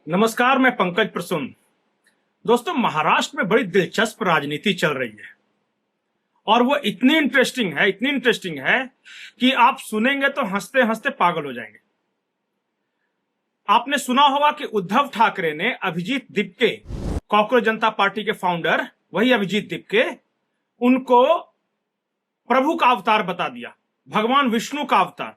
नमस्कार, मैं पंकज प्रसून। दोस्तों, महाराष्ट्र में बड़ी दिलचस्प राजनीति चल रही है और वो इतनी इंटरेस्टिंग है कि आप सुनेंगे तो हंसते हंसते पागल हो जाएंगे। आपने सुना होगा कि उद्धव ठाकरे ने अभिजीत दिपके, कॉकरोच जनता पार्टी के फाउंडर, वही अभिजीत दिपके, उनको प्रभु का अवतार बता दिया, भगवान विष्णु का अवतार।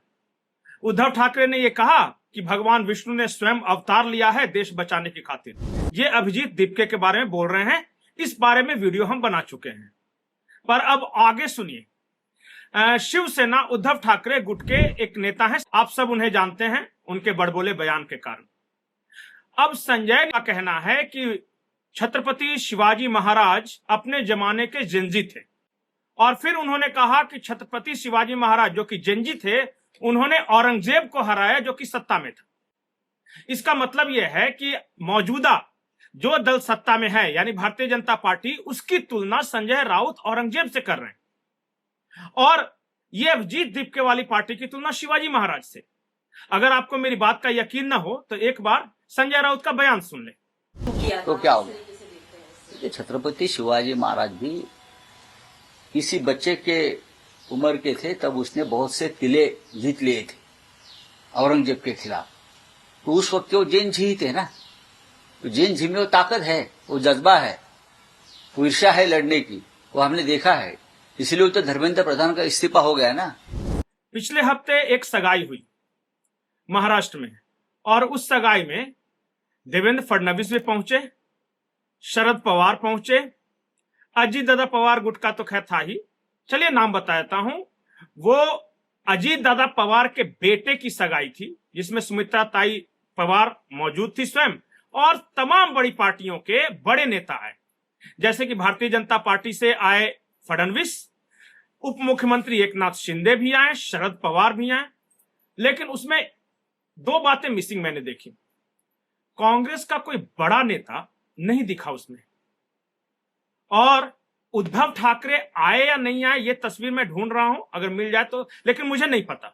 उद्धव ठाकरे ने यह कहा कि भगवान विष्णु ने स्वयं अवतार लिया है देश बचाने की खातिर। ये अभिजीत दिपके के बारे में बोल रहे हैं। इस बारे में वीडियो हम बना चुके हैं, पर अब आगे सुनिए। शिवसेना उद्धव ठाकरे गुट के एक नेता हैं, आप सब उन्हें जानते हैं उनके बड़बोले बयान के कारण। अब संजय का कहना है कि छत्रपति शिवाजी महाराज अपने जमाने के जेनजी थे, और फिर उन्होंने कहा कि छत्रपति शिवाजी महाराज जो कि जेनजी थे, उन्होंने औरंगजेब को हराया जो कि सत्ता में था। इसका मतलब यह है कि मौजूदा जो दल सत्ता में है यानी भारतीय जनता पार्टी, उसकी तुलना संजय राउत औरंगजेब से कर रहे हैं, और यह अभिजीत दिपके वाली पार्टी की तुलना शिवाजी महाराज से। अगर आपको मेरी बात का यकीन ना हो तो एक बार संजय राउत का बयान सुन ले। तो क्या होगा? छत्रपति शिवाजी महाराज भी किसी बच्चे के उम्र के थे तब उसने बहुत से किले जीत लिए थे औरंगजेब के खिलाफ। तो उस वक्त वो जैन जी ही थे ना, तो जैन जी में वो ताकत है, वो जज्बा है, वो ईर्ष्या है लड़ने की, वो हमने देखा है। इसलिए तो धर्मेंद्र प्रधान का इस्तीफा हो गया ना। पिछले हफ्ते एक सगाई हुई महाराष्ट्र में, और उस सगाई में देवेंद्र फडणवीस भी पहुंचे, शरद पवार पहुंचे, अजीत दादा पवार गुट का तो खैर था ही। चलिए नाम बताता हूं। वो अजीत दादा पवार के बेटे की सगाई थी, जिसमें सुमित्रा ताई पवार मौजूद थी स्वयं, और तमाम बड़ी पार्टियों के बड़े नेता आए, जैसे कि भारतीय जनता पार्टी से आए फडणवीस, उप मुख्यमंत्री एकनाथ शिंदे भी आए, शरद पवार भी आए। लेकिन उसमें दो बातें मिसिंग मैंने देखी। कांग्रेस का कोई बड़ा नेता नहीं दिखा उसमें, और उद्धव ठाकरे आए या नहीं आए ये तस्वीर मैं ढूंढ रहा हूं, अगर मिल जाए तो, लेकिन मुझे नहीं पता।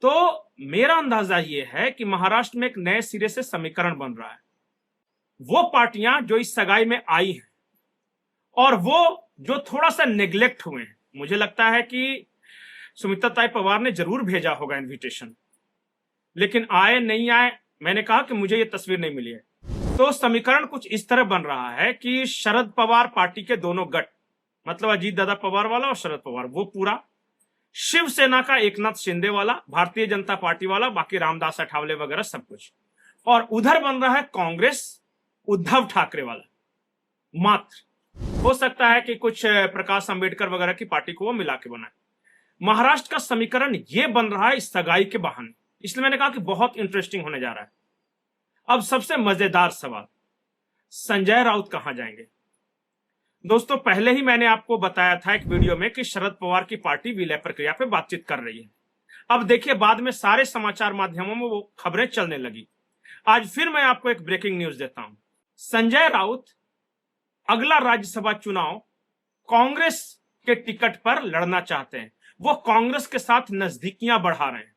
तो मेरा अंदाजा यह है कि महाराष्ट्र में एक नए सिरे से समीकरण बन रहा है। वो पार्टियां जो इस सगाई में आई हैं और वो जो थोड़ा सा नेग्लेक्ट हुए हैं, मुझे लगता है कि सुमित्रा ताई पवार ने जरूर भेजा होगा इनविटेशन, लेकिन आए नहीं आए, मैंने कहा कि मुझे ये तस्वीर नहीं मिली है। तो समीकरण कुछ इस तरह बन रहा है कि शरद पवार पार्टी के दोनों गट, मतलब अजीत दादा पवार वाला और शरद पवार, वो पूरा, शिवसेना का एकनाथ शिंदे वाला, भारतीय जनता पार्टी वाला, बाकी रामदास अठावले वगैरह सब कुछ, और उधर बन रहा है कांग्रेस उद्धव ठाकरे वाला मात्र। हो सकता है कि कुछ प्रकाश अंबेडकर वगैरह की पार्टी को वो मिला के बनाए। महाराष्ट्र का समीकरण ये बन रहा है इस सगाई के बहाने, इसलिए मैंने कहा कि बहुत इंटरेस्टिंग होने जा रहा है। अब सबसे मजेदार सवाल, संजय राउत कहां जाएंगे? दोस्तों, पहले ही मैंने आपको बताया था एक वीडियो में कि शरद पवार की पार्टी विलय प्रक्रिया पे बातचीत कर रही है। अब देखिए, बाद में सारे समाचार माध्यमों में वो खबरें चलने लगी। आज फिर मैं आपको एक ब्रेकिंग न्यूज देता हूं। संजय राउत अगला राज्यसभा चुनाव कांग्रेस के टिकट पर लड़ना चाहते हैं। वो कांग्रेस के साथ नजदीकियां बढ़ा रहे हैं।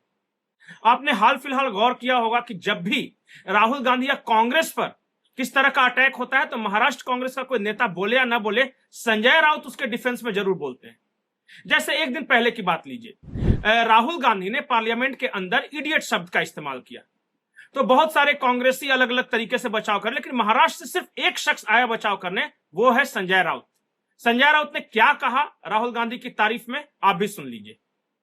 आपने हाल फिलहाल गौर किया होगा कि जब भी राहुल गांधी या कांग्रेस पर किस तरह का अटैक होता है तो महाराष्ट्र कांग्रेस का कोई नेता बोले या ना बोले, संजय राउत उसके डिफेंस में जरूर बोलते हैं। जैसे एक दिन पहले की बात लीजिए, राहुल गांधी ने पार्लियामेंट के अंदर इडियट शब्द का इस्तेमाल किया, तो बहुत सारे कांग्रेसी अलग अलग तरीके से बचाव कर, लेकिन महाराष्ट्र से सिर्फ एक शख्स आया बचाव करने, वो है संजय राउत। संजय राउत ने क्या कहा राहुल गांधी की तारीफ में, आप भी सुन लीजिए।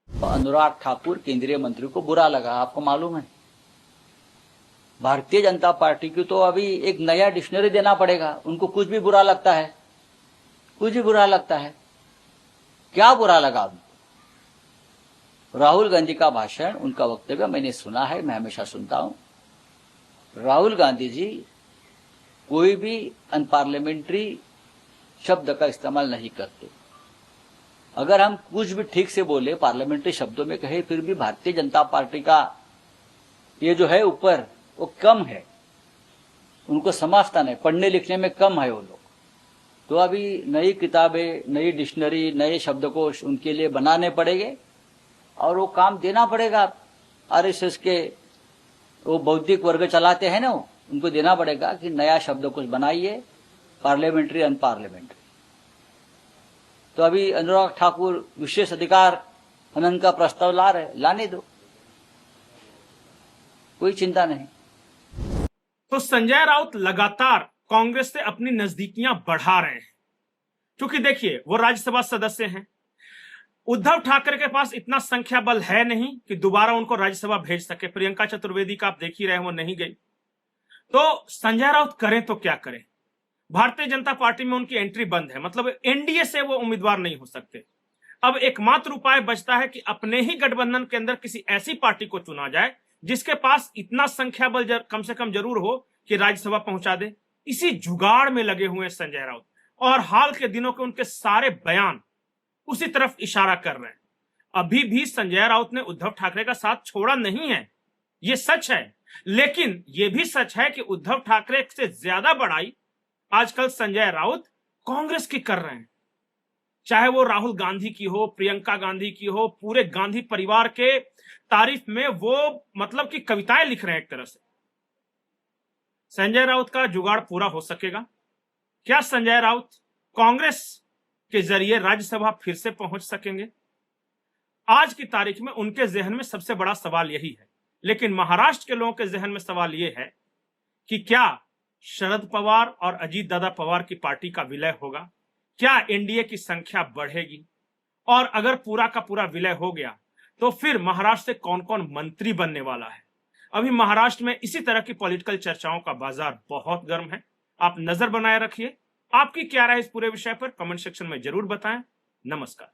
अनुराग ठाकुर केंद्रीय मंत्री को बुरा लगा, आपको मालूम है। भारतीय जनता पार्टी की तो अभी एक नया डिक्शनरी देना पड़ेगा। उनको कुछ भी बुरा लगता है, कुछ भी बुरा लगता है। क्या बुरा लगा उनको? राहुल गांधी का भाषण, उनका वक्तव्य मैंने सुना है, मैं हमेशा सुनता हूं। राहुल गांधी जी कोई भी अनपार्लियामेंट्री शब्द का इस्तेमाल नहीं करते। अगर हम कुछ भी ठीक से बोले, पार्लियामेंट्री शब्दों में कहे, फिर भी भारतीय जनता पार्टी का ये जो है ऊपर वो कम है, उनको समझता नहीं, पढ़ने लिखने में कम है वो लोग। तो अभी नई किताबें, नई डिक्शनरी, नए शब्दकोश उनके लिए बनाने पड़ेंगे और वो काम देना पड़ेगा। आरएसएस के वो बौद्धिक वर्ग चलाते हैं ना, उनको देना पड़ेगा कि नया शब्द कुछ बनाइए, पार्लियामेंट्री अनपार्लियामेंट्री। तो अभी अनुराग ठाकुर विशेष अधिकार हनन का प्रस्ताव ला रहे, लाने दो, कोई चिंता नहीं। तो संजय राउत लगातार कांग्रेस से अपनी नजदीकियां बढ़ा रहे हैं, क्योंकि देखिए वो राज्यसभा सदस्य हैं। उद्धव ठाकरे के पास इतना संख्या बल है नहीं कि दोबारा उनको राज्यसभा भेज सके। प्रियंका चतुर्वेदी का आप देख ही रहे हैं, वो नहीं गई। तो संजय राउत करें तो क्या करें? भारतीय जनता पार्टी में उनकी एंट्री बंद है, मतलब एनडीए से वो उम्मीदवार नहीं हो सकते। अब एकमात्र उपाय बचता है कि अपने ही गठबंधन के अंदर किसी ऐसी पार्टी को चुना जाए जिसके पास इतना संख्या बल कम से कम जरूर हो कि राज्यसभा पहुंचा दे। इसी जुगाड़ में लगे हुए हैं संजय राउत, और हाल के दिनों के उनके सारे बयान उसी तरफ इशारा कर रहे हैं। अभी भी संजय राउत ने उद्धव ठाकरे का साथ छोड़ा नहीं है, यह सच है। लेकिन यह भी सच है कि उद्धव ठाकरे से ज्यादा बड़ाई आजकल संजय राउत कांग्रेस की कर रहे हैं। चाहे वो राहुल गांधी की हो, प्रियंका गांधी की हो, पूरे गांधी परिवार के तारीफ में वो मतलब कि कविताएं लिख रहे हैं एक तरह से। संजय राउत का जुगाड़ पूरा हो सकेगा क्या? संजय राउत कांग्रेस के जरिए राज्यसभा फिर से पहुंच सकेंगे? आज की तारीख में उनके जहन में सबसे बड़ा सवाल यही है। लेकिन महाराष्ट्र के लोगों के जहन में सवाल यह है कि क्या शरद पवार और अजीत दादा पवार की पार्टी का विलय होगा? क्या एनडीए की संख्या बढ़ेगी? और अगर पूरा का पूरा विलय हो गया तो फिर महाराष्ट्र से कौन कौन मंत्री बनने वाला है? अभी महाराष्ट्र में इसी तरह की पॉलिटिकल चर्चाओं का बाजार बहुत गर्म है। आप नजर बनाए रखिए। आपकी क्या राय इस पूरे विषय पर कमेंट सेक्शन में जरूर बताएं। नमस्कार।